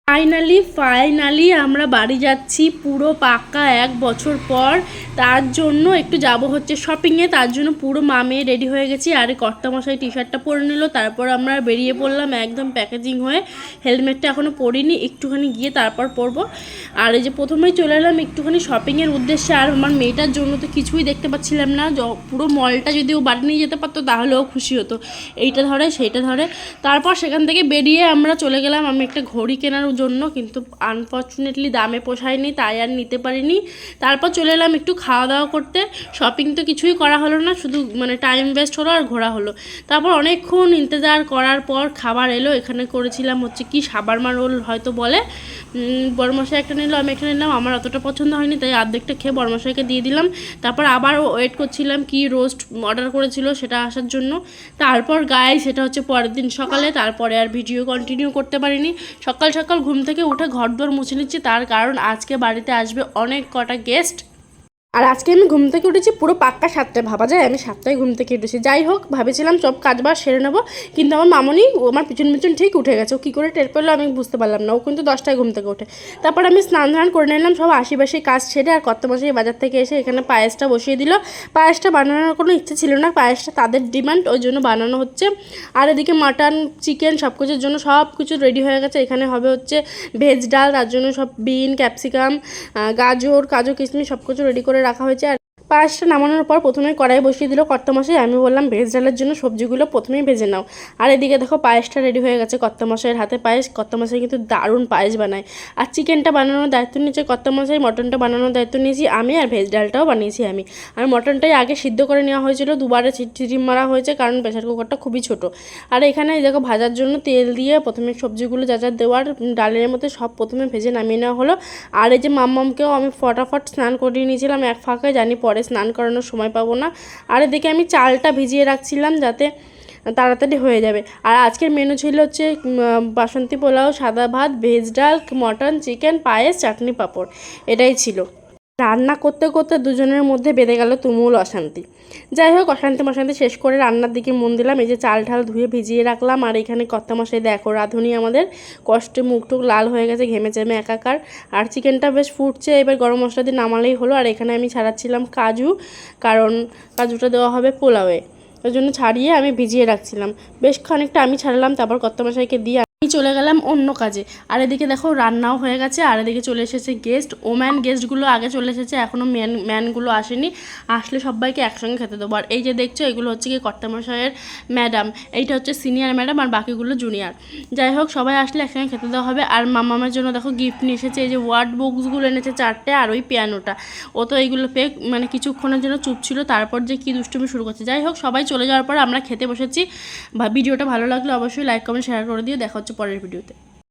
Finally আমরা বাড়ি যাচ্ছি পুরো পাক্কা 1 বছর পর। তার জন্য একটু যাব হচ্ছে শপিংয়ে, তার জন্য পুরো মামে রেডি হয়ে গেছি। আর কর্তামশাই টি শার্টটা পরে নিল, তারপর আমরা বেরিয়ে পড়লাম একদম প্যাকেজিং হয়ে। হেলমেটটা এখনও পরিনি, একটুখানি গিয়ে তারপর পরবো। আর এই যে প্রথমেই চলে এলাম একটুখানি শপিংয়ের উদ্দেশ্যে। আর আমার মেয়েটার জন্য তো কিছুই দেখতে পাচ্ছিলাম না, পুরো মলটা যদি ও বাড়ি নিয়ে যেতে পারতো তাহলেও খুশি হতো। এইটা ধরে সেইটা ধরে, তারপর সেখান থেকে বেরিয়ে আমরা চলে গেলাম আমি একটা ঘড়ি কেনার জন্য, কিন্তু আনফর্চুনেটলি দামে পোষায়নি, তাই আর নিতে পারিনি। তারপর চলে এলাম একটু খাওয়া দাওয়া করতে। শপিং তো কিছুই করা হলো না, শুধু মানে টাইম ওয়েস্ট হলো আর ঘোরা হলো। তারপর অনেকক্ষণ ইন্তজার করার পর খাবার এলো। এখানে করেছিলাম হচ্ছে কি শাবারমা রোল হয়তো বলে। বড়মশাই একটা নিল, আমি একটা নিলাম। আমার অতটা পছন্দ হয়নি, তাই অর্ধেকটা খেয়ে বড়মশাইকে দিয়ে দিলাম। তারপর আবার ওয়েট করছিলাম কি রোস্ট অর্ডার করেছিল সেটা আসার জন্য। তারপর সেটা হচ্ছে পরের দিন সকালে। তারপরে আর ভিডিও কন্টিনিউ করতে পারিনি। সকাল সকাল ঘুম থেকে উঠে ঘরদোর মুছে নিচ্ছি, তার কারণ আজকে বাড়িতে আসবে অনেক কটা গেস্ট। আর আজকে আমি ঘুম থেকে উঠেছি পুরো পাক্কা 7টায়, ভাবা যায় আমি 7টায় ঘুম থেকে উঠেছি। যাই হোক, ভেবেছিলাম সব কাজবার সেরে নেবো, কিন্তু আমার মামনি আমার পিছন ঠিক উঠে গেছে। ও কী করে টের পেলো আমি বুঝতে পারলাম না। ও কিন্তু 10টায় ঘুম থেকে ওঠে। তারপর আমি স্নান করে নিলাম সব আশিপাশি কাজ ছেড়ে। আর কর্তামশাই বাজার থেকে এসে এখানে পায়েসটা বসিয়ে দিল। পায়েসটা বানানোর কোনো ইচ্ছে ছিল না, পায়েসটা তাদের ডিমান্ড, ওই জন্য বানানো হচ্ছে। আর এদিকে মাটন চিকেন সব কিছুর জন্য সব কিছু রেডি হয়ে গেছে। এখানে হবে হচ্ছে ভেজ ডাল, তার জন্য সব বিন, ক্যাপসিকাম, গাজর, কাজু, কিশমিশ সব কিছু রেডি করে রাখা হয়েছে। আর পায়েসটা নামানোর পর প্রথমে কড়াই বসিয়ে দিল কর্তামশাই। আমি বললাম ভেজ ডালের জন্য সবজিগুলো প্রথমেই ভেজে নাও। আর এদিকে দেখো পায়েসটা রেডি হয়ে গেছে, কর্তামশাইয়ের হাতে পায়েস। কর্তামশাই কিন্তু দারুণ পায়েস বানায়। আর চিকেনটা বানানোর দায়িত্ব নিয়েছে কর্তামশাই, মটনটা বানানোর দায়িত্ব নিয়েছি আমি, আর ভেজ ডালটাও বানিয়েছি আমি। আর মটনটাই আগে সিদ্ধ করে নেওয়া হয়েছিল, দুবারে সিটি মারা হয়েছে কারণ প্রেশার কুকারটা খুবই ছোট। আর এখানে দেখো ভাজার জন্য তেল দিয়ে প্রথমে সবজিগুলো যা যা দেওয়ার ডালের মধ্যে সব প্রথমে ভেজে নামিয়ে নেওয়া হলো। আর এই যে মাম্মামকেও আমি ফটাফট স্নান করিয়ে নিয়েছিলাম এক ফাঁকায়, জানি পরে স্নান করানোর সময় পাবো না। আর এদিকে আমি চালটা ভিজিয়ে রাখছিলাম যাতে তাড়াতাড়ি হয়ে যাবে। আর আজকের মেনু ছিল হচ্ছে বাসন্তী পোলাও, সাদা ভাত, ভেজ ডাল, মটন, চিকেন, পায়েস, চাটনি, পাঁপড়, এটাই ছিল। রান্না করতে করতে দুজনের মধ্যে বেঁধে গেল তুমুল অশান্তি। যাই হোক, অশান্তি শেষ করে রান্নার দিকে মন দিলাম। এই যে চাল ঢাল ধুয়ে ভিজিয়ে রাখলাম। আর এখানে কর্তামশাই দেখো রাঁধুনি আমাদের কষ্টে মুখটুক লাল হয়ে গেছে, ঘেমে চেমে একাকার। আর চিকেনটা বেশ ফুটছে, এবার গরম মশলা দিয়ে নামালেই হলো। আর এখানে আমি ছাড়াচ্ছিলাম কাজু, কারণ কাজুটা দেওয়া হবে পোলাওয়ে, ওই জন্য ছাড়িয়ে আমি ভিজিয়ে রাখছিলাম। বেশ খানিকটা আমি ছাড়লাম, তারপর কর্তামশাইকে দিয়ে আমি চলে গেলাম অন্য কাজে। আর এদিকে দেখো রান্নাও হয়ে গেছে। আর এদিকে চলে এসেছে গেস্ট, ওম্যান গেস্টগুলো আগে চলে এসেছে, এখনও ম্যানগুলো আসেনি। আসলে সবাইকে একসঙ্গে খেতে দেবো। আর এই যে দেখছো এগুলো হচ্ছে কি কর্তামশাইয়ের ম্যাডাম, এইটা হচ্ছে সিনিয়র ম্যাডাম, আর বাকিগুলো জুনিয়র। যাই হোক, সবাই আসলে একসঙ্গে খেতে দেওয়া হবে। আর মামামের জন্য দেখো গিফট নিয়ে এসেছে, এই যে ওয়ার্ড বুকসগুলো এনেছে 4টে, আর ওই পিয়ানোটা। ও তো এইগুলো পেয়ে মানে কিছুক্ষণের জন্য চুপ ছিল, তারপর যে কী দুষ্টুমি শুরু করছে। যাই হোক, সবাই চলে যাওয়ার পর আমরা খেতে বসেছি। ভিডিওটা ভালো লাগলে অবশ্যই লাইক কমেন্ট শেয়ার করে দিও। দেখা হচ্ছে পরের ভিডিওতে।